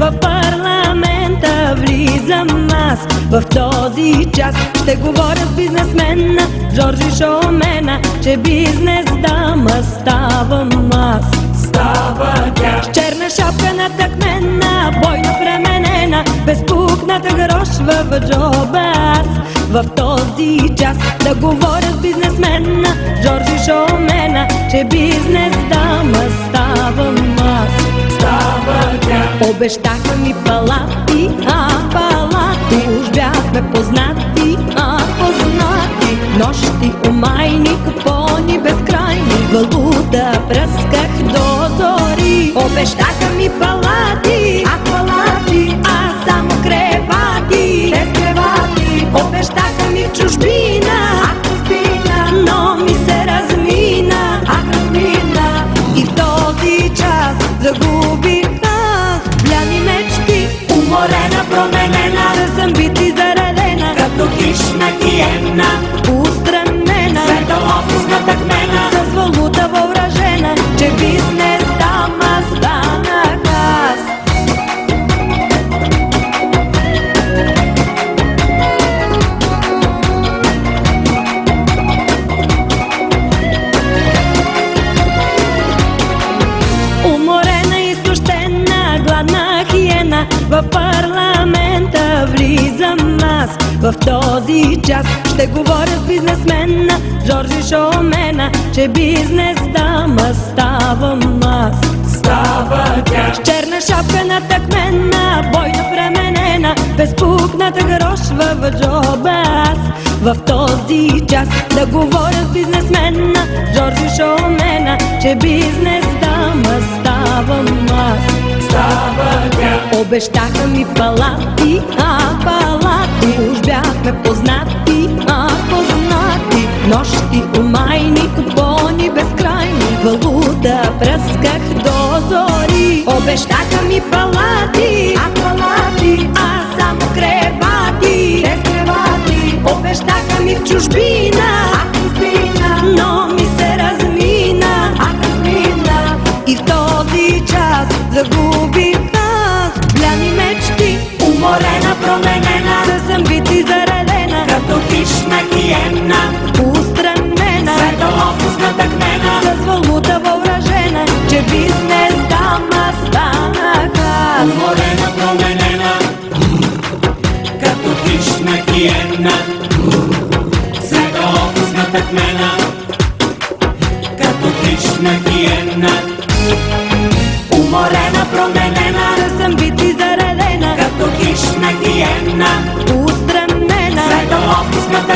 в парламента влизам аз. В този час ще говоря с бизнесмена Жоржи Шомена, че бизнес дама ставам аз. Става тя С черна шапка натъкмена, бойно пременена, безпукната грошва в джоба аз. В този час да говоря с бизнесмена Жоржи Шомена, че бизнес дама ставам аз. Става тя Обещаха ми палати, палати, уж бяхме познати, познати. Нощи, умайни, купони безкрайни, валута пръсках до зори. Обещаха ми палати, палати, а само кревати, без кревати. Обещаха ми чужбина, чужбина, но ми се размина, размина. И в този час загубих бляни мечти, уморена, променена, с амбиции заредена, като хищна хиена, устранена, света офис натъкмена, с валута въоръжена, че бизнес дама станах аз. Уморена, изтощена, гладна хиена, в парламента влизам аз. В този час ще говоря с бизнесмена Жоржи Шомена, че бизнес дама ставам аз. става тя С черна шапка натъкмена, бойно пременена, безпукната грошва в джоба аз. В този час да говоря с бизнесмена Жоржи Шомена, че бизнес дама ставам аз. става тя Обещаха ми палати, палати, уж бяхме познати, познати. Нощи, умайни, купони безкрайни, валута пръсках до зори. Обещаха ми палати, палати, а само кревати, без кревати. Обещаха ми в чужбина, чужбина, но ми се размина, размина. И в този час загубих бляни мечти, уморена, променена, с амбиции заредена, като хищна хиена, устранена, света офис натъкмена, с валута въоръжена, че бизнес дама станах аз. уморена, променена, като хищна хиена, света офис натъкмена, като хищна хиена, уморена, променена, С амбиции заредена, като хищна хиена, устранена, света офис натъкмена.